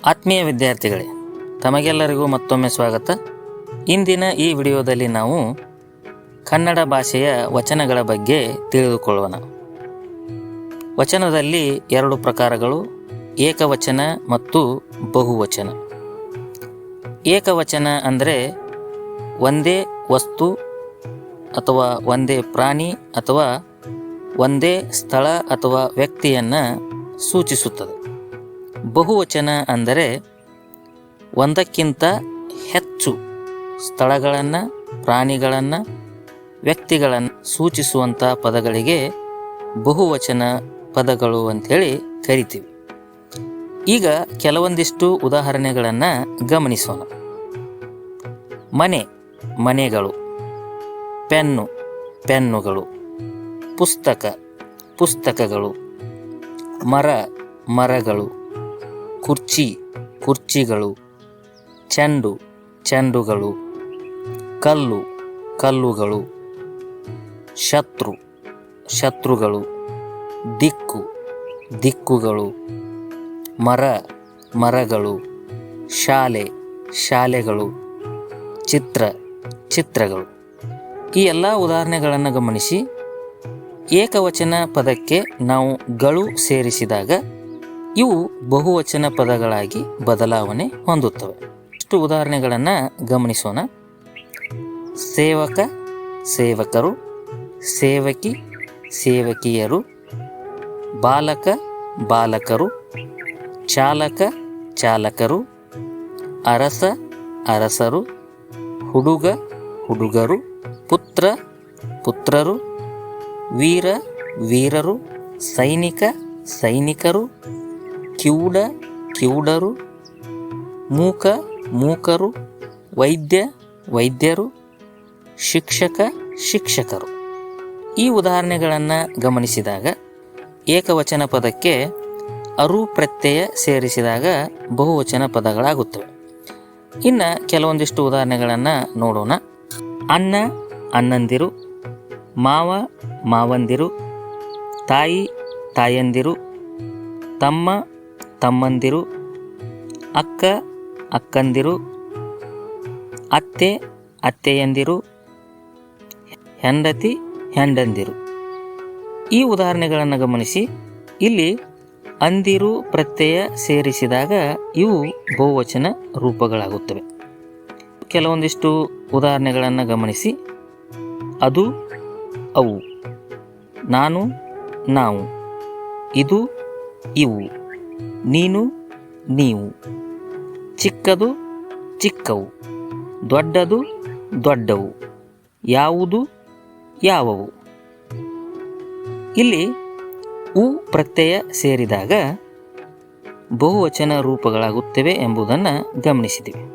ಆತ್ಮೀಯ ವಿದ್ಯಾರ್ಥಿಗಳೇ, ತಮಗೆಲ್ಲರಿಗೂ ಮತ್ತೊಮ್ಮೆ ಸ್ವಾಗತ. ಇಂದಿನ ಈ ವಿಡಿಯೋದಲ್ಲಿ ನಾವು ಕನ್ನಡ ಭಾಷೆಯ ವಚನಗಳ ಬಗ್ಗೆ ತಿಳಿದುಕೊಳ್ಳೋಣ. ವಚನದಲ್ಲಿ ಎರಡು ಪ್ರಕಾರಗಳು, ಏಕವಚನ ಮತ್ತು ಬಹುವಚನ. ಏಕವಚನ ಅಂದರೆ ಒಂದೇ ವಸ್ತು ಅಥವಾ ಒಂದೇ ಪ್ರಾಣಿ ಅಥವಾ ಒಂದೇ ಸ್ಥಳ ಅಥವಾ ವ್ಯಕ್ತಿಯನ್ನು ಸೂಚಿಸುತ್ತದೆ. ಬಹುವಚನ ಅಂದರೆ ಒಂದಕ್ಕಿಂತ ಹೆಚ್ಚು ಸ್ಥಳಗಳನ್ನು, ಪ್ರಾಣಿಗಳನ್ನು, ವ್ಯಕ್ತಿಗಳನ್ನು ಸೂಚಿಸುವಂಥ ಪದಗಳಿಗೆ ಬಹುವಚನ ಪದಗಳು ಅಂಥೇಳಿ ಕರಿತೀವಿ. ಈಗ ಕೆಲವೊಂದಿಷ್ಟು ಉದಾಹರಣೆಗಳನ್ನು ಗಮನಿಸೋಣ. ಮನೆ, ಮನೆಗಳು. ಪೆನ್ನು, ಪೆನ್ನುಗಳು. ಪುಸ್ತಕ, ಪುಸ್ತಕಗಳು. ಮರ, ಮರಗಳು. ಕುರ್ಚಿ, ಕುರ್ಚಿಗಳು. ಚೆಂಡು, ಚೆಂಡುಗಳು. ಕಲ್ಲು, ಕಲ್ಲುಗಳು. ಶತ್ರು, ಶತ್ರುಗಳು. ದಿಕ್ಕು, ದಿಕ್ಕುಗಳು. ಮರ, ಮರಗಳು. ಶಾಲೆ, ಶಾಲೆಗಳು. ಚಿತ್ರ, ಚಿತ್ರಗಳು. ಈ ಎಲ್ಲ ಉದಾಹರಣೆಗಳನ್ನು ಗಮನಿಸಿ ಏಕವಚನ ಪದಕ್ಕೆ ನಾವು ಗಳು ಸೇರಿಸಿದಾಗ ಇವು ಬಹುವಚನ ಪದಗಳಾಗಿ ಬದಲಾವಣೆ ಹೊಂದುತ್ತವೆ. ಇಷ್ಟು ಉದಾಹರಣೆಗಳನ್ನು ಗಮನಿಸೋಣ. ಸೇವಕ, ಸೇವಕರು. ಸೇವಕಿ, ಸೇವಕಿಯರು. ಬಾಲಕ, ಬಾಲಕರು. ಚಾಲಕ, ಚಾಲಕರು. ಅರಸ, ಅರಸರು. ಹುಡುಗ, ಹುಡುಗರು. ಪುತ್ರ, ಪುತ್ರರು. ವೀರ, ವೀರರು. ಸೈನಿಕ, ಸೈನಿಕರು. ಕಿವುಡ, ಕಿವುಡರು. ಮೂಕ, ಮೂಕರು. ವೈದ್ಯ, ವೈದ್ಯರು. ಶಿಕ್ಷಕ, ಶಿಕ್ಷಕರು. ಈ ಉದಾಹರಣೆಗಳನ್ನು ಗಮನಿಸಿದಾಗ ಏಕವಚನ ಪದಕ್ಕೆ ಅರು ಪ್ರತ್ಯಯ ಸೇರಿಸಿದಾಗ ಬಹುವಚನ ಪದಗಳಾಗುತ್ತವೆ. ಇನ್ನು ಕೆಲವೊಂದಿಷ್ಟು ಉದಾಹರಣೆಗಳನ್ನು ನೋಡೋಣ. ಅಣ್ಣ, ಅಣ್ಣಂದಿರು. ಮಾವ, ಮಾವಂದಿರು. ತಾಯಿ, ತಾಯಂದಿರು. ತಮ್ಮ, ತಮ್ಮಂದಿರು. ಅಕ್ಕ, ಅಕ್ಕಂದಿರು. ಅತ್ತೆ, ಅತ್ತೆಯಂದಿರು. ಹೆಂಡತಿ, ಹೆಂಡಂದಿರು. ಈ ಉದಾಹರಣೆಗಳನ್ನು ಗಮನಿಸಿ. ಇಲ್ಲಿ ಅಂದಿರು ಪ್ರತ್ಯಯ ಸೇರಿಸಿದಾಗ ಇವು ಬಹುವಚನ ರೂಪಗಳಾಗುತ್ತವೆ. ಕೆಲವೊಂದಿಷ್ಟು ಉದಾಹರಣೆಗಳನ್ನು ಗಮನಿಸಿ. ಅದು, ಅವು. ನಾನು, ನಾವು. ಇದು, ಇವು. ನೀನು, ನೀವು. ಚಿಕ್ಕದು, ಚಿಕ್ಕವು. ದೊಡ್ಡದು, ದೊಡ್ಡವು. ಯಾವುದು, ಯಾವುವು. ಇಲ್ಲಿ ಉ ಪ್ರತ್ಯಯ ಸೇರಿದಾಗ ಬಹುವಚನ ರೂಪಗಳಾಗುತ್ತವೆ ಎಂಬುದನ್ನು ಗಮನಿಸಿದ್ದೀವಿ.